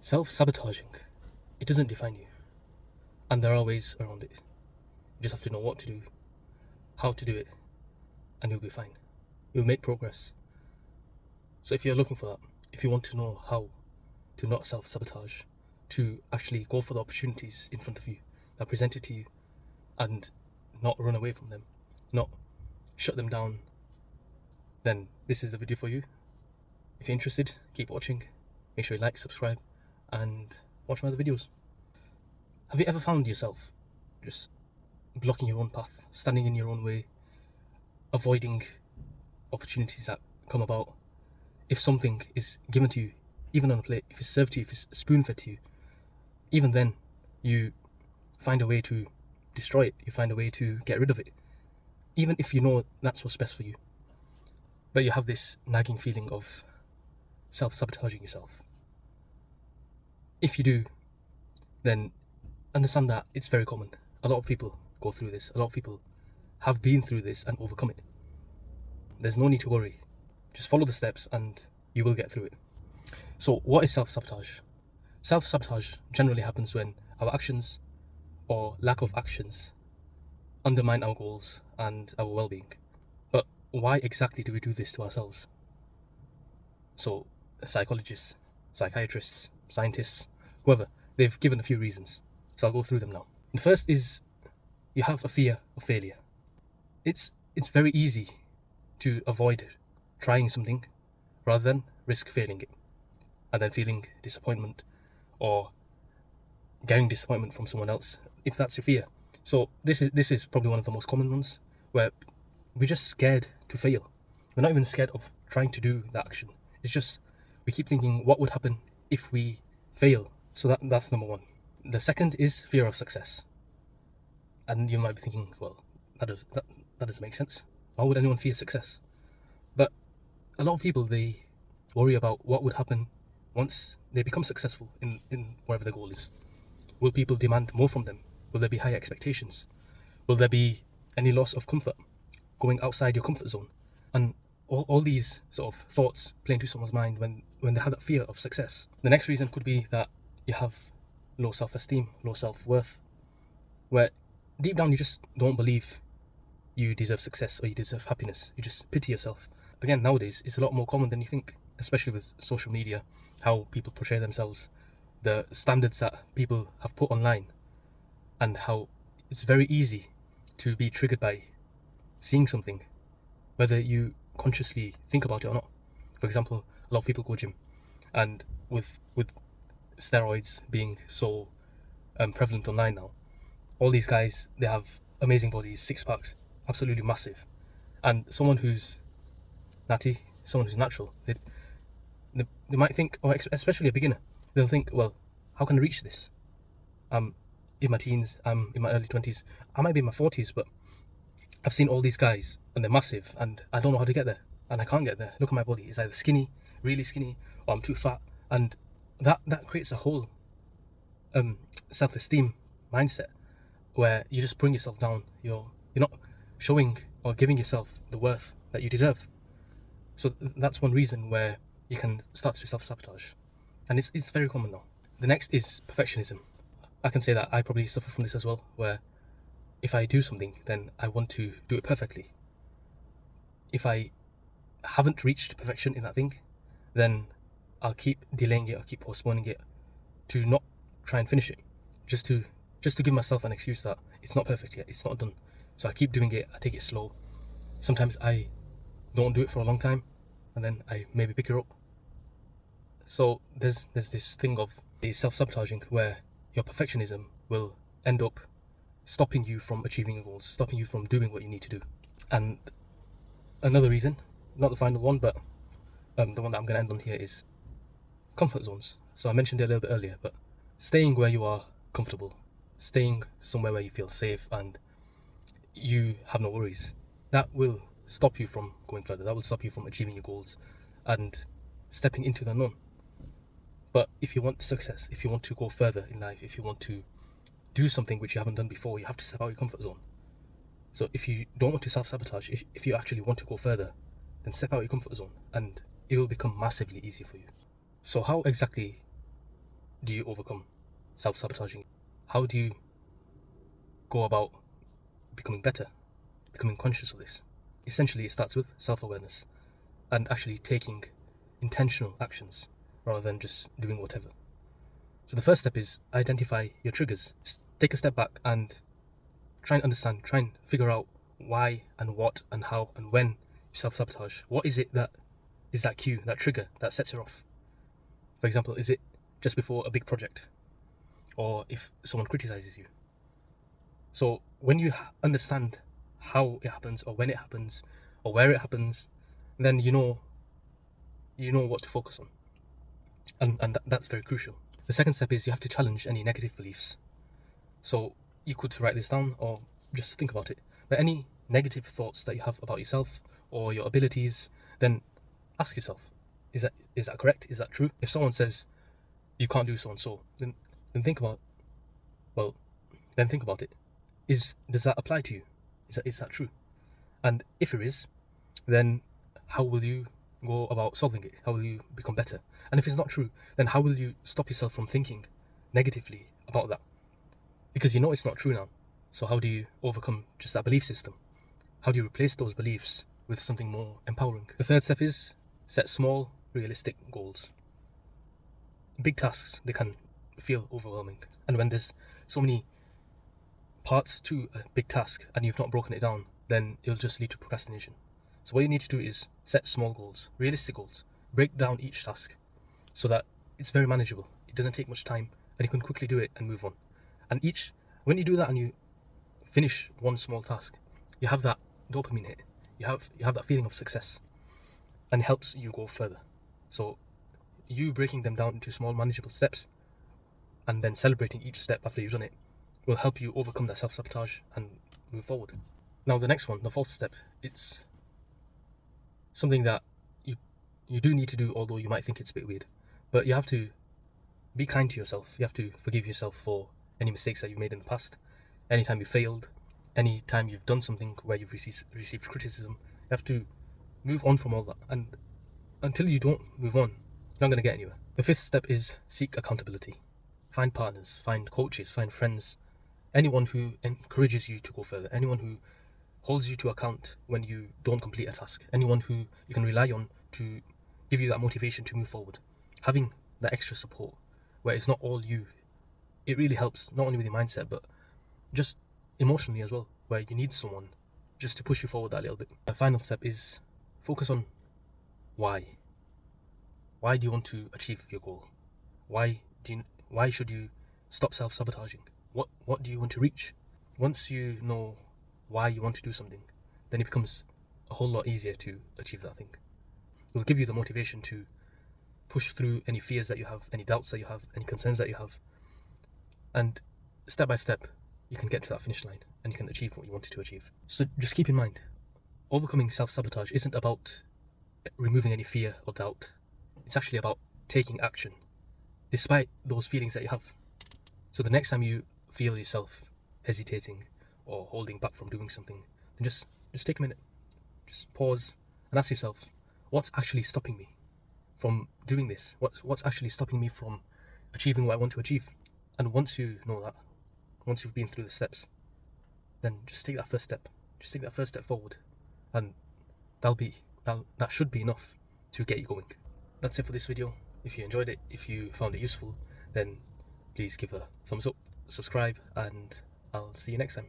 Self-sabotaging, it doesn't define you, and there are ways around it. You just have to know what to do, how to do it, and you'll be fine. You'll make progress. So if you're looking for that, if you want to know how to not self-sabotage, to actually go for the opportunities in front of you that are presented to you and not run away from them, not shut them down, then this is the video for you. If you're interested, keep watching. Make sure you like, subscribe, and watch my other videos. Have you ever found yourself just blocking your own path, standing in your own way, avoiding opportunities that come about? If something is given to you, even on a plate, if it's served to you, if it's spoon-fed to you, even then you find a way to destroy it, you find a way to get rid of it, even if you know that's what's best for you. But you have this nagging feeling of self-sabotaging yourself. If you do, then understand that it's very common. A lot of people go through this. A lot of people have been through this and overcome it. There's no need to worry. Just follow the steps and you will get through it. So what is self-sabotage? Self-sabotage generally happens when our actions or lack of actions undermine our goals and our well-being. But why exactly do we do this to ourselves? So psychologists, psychiatrists, scientists, whoever, they've given a few reasons. So I'll go through them now. The first is you have a fear of failure. It's very easy to avoid trying something rather than risk failing it and then feeling disappointment or getting disappointment from someone else if that's your fear. So this is probably one of the most common ones where we're just scared to fail. We're not even scared of trying to do that action. It's just we keep thinking what would happen if we fail. So that's number one. The second is fear of success. And you might be thinking, well, that doesn't make sense. Why would anyone fear success? But a lot of people, they worry about what would happen once they become successful in whatever the goal is. Will people demand more from them? Will there be high expectations? Will there be any loss of comfort, going outside your comfort zone? And all these sort of thoughts play into someone's mind when they have that fear of success. The next reason could be that you have low self-esteem, low self-worth, where deep down you just don't believe you deserve success or you deserve happiness. You just pity yourself. Again, nowadays it's a lot more common than you think, especially with social media, how people portray themselves, the standards that people have put online, and how it's very easy to be triggered by seeing something, whether you consciously think about it or not. For example, a lot of people go gym, and with steroids being so prevalent online now, all these guys, they have amazing bodies, six packs, absolutely massive. And someone who's natty, someone who's natural, they might think, or especially a beginner, they'll think, well, how can I reach this? I'm in my teens, I'm in my early 20s, I might be in my 40s, but I've seen all these guys and they're massive and I don't know how to get there and I can't get there. Look at my body, it's either skinny, really skinny, or I'm too fat. And that creates a whole self-esteem mindset where you just bring yourself down. You're not showing or giving yourself the worth that you deserve. So that's one reason where you can start to self-sabotage, and it's very common now. The next is perfectionism. I can say that I probably suffer from this as well, where if I do something, then I want to do it perfectly. If I haven't reached perfection in that thing, then I'll keep delaying it, I'll keep postponing it to not try and finish it, just to give myself an excuse that it's not perfect yet, it's not done. So I keep doing it, I take it slow. Sometimes I don't do it for a long time, and then I maybe pick it up. So there's this thing of the self-sabotaging where your perfectionism will end up stopping you from achieving your goals, stopping you from doing what you need to do. And another reason, not the final one, but the one that I'm going to end on here, is comfort zones. So I mentioned it a little bit earlier, but staying where you are comfortable, staying somewhere where you feel safe and you have no worries, that will stop you from going further, that will stop you from achieving your goals and stepping into the unknown. But if you want success, if you want to go further in life, if you want to do something which you haven't done before, you have to step out your comfort zone. So if you don't want to self-sabotage, if you actually want to go further, then step out your comfort zone and it will become massively easier for you. So how exactly do you overcome self-sabotaging? How do you go about becoming better, becoming conscious of this? Essentially, it starts with self-awareness and actually taking intentional actions rather than just doing whatever. So the first step is identify your triggers. Just take a step back and try and understand, try and figure out why and what and how and when you self-sabotage. What is it that is that cue, that trigger that sets it off? For example, is it just before a big project, or if someone criticizes you? So when you understand how it happens, or when it happens, or where it happens, then you know what to focus on, and that's very crucial. The second step is you have to challenge any negative beliefs. So you could write this down or just think about it. But any negative thoughts that you have about yourself or your abilities, then ask yourself, is that correct? Is that true? If someone says you can't do so and so, then think about it. Does that apply to you? Is that true? And if it is, then how will you go about solving it? How will you become better? And if it's not true, then how will you stop yourself from thinking negatively about that? Because you know it's not true now. So how do you overcome just that belief system? How do you replace those beliefs with something more empowering? The third step is set small, realistic goals. Big tasks, they can feel overwhelming. And when there's so many parts to a big task and you've not broken it down, then it'll just lead to procrastination. So what you need to do is set small goals, realistic goals. Break down each task so that it's very manageable. It doesn't take much time and you can quickly do it and move on. And when you do that and you finish one small task, you have that dopamine hit. You have that feeling of success, and it helps you go further. So you breaking them down into small manageable steps and then celebrating each step after you've done it will help you overcome that self-sabotage and move forward. Now the next one, the fourth step, it's something that you do need to do, although you might think it's a bit weird. But you have to be kind to yourself. You have to forgive yourself for any mistakes that you've made in the past, anytime you failed, anytime you've done something where you've received criticism. You have to move on from all that, and until you don't move on, you're not going to get anywhere. The fifth step is seek accountability. Find partners, find coaches, find friends, anyone who encourages you to go further, anyone who holds you to account when you don't complete a task, anyone who you can rely on to give you that motivation to move forward. Having that extra support where it's not all you, it really helps, not only with your mindset but just emotionally as well, where you need someone just to push you forward that little bit. The final step is focus on why. Why do you want to achieve your goal? Why should you stop self-sabotaging? What do you want to reach? Once you know why you want to do something, then it becomes a whole lot easier to achieve that thing. It will give you the motivation to push through any fears that you have, any doubts that you have, any concerns that you have, and step by step you can get to that finish line and you can achieve what you wanted to achieve. So just keep in mind, overcoming self-sabotage isn't about removing any fear or doubt. It's actually about taking action despite those feelings that you have. So the next time you feel yourself hesitating or holding back from doing something, then just take a minute, just pause and ask yourself, what's actually stopping me from doing this? What's actually stopping me from achieving what I want to achieve? And once you know that, once you've been through the steps, then just take that first step. Just take that first step forward, and that should be enough to get you going. That's it for this video. If you enjoyed it, if you found it useful, then please give a thumbs up, subscribe, and I'll see you next time.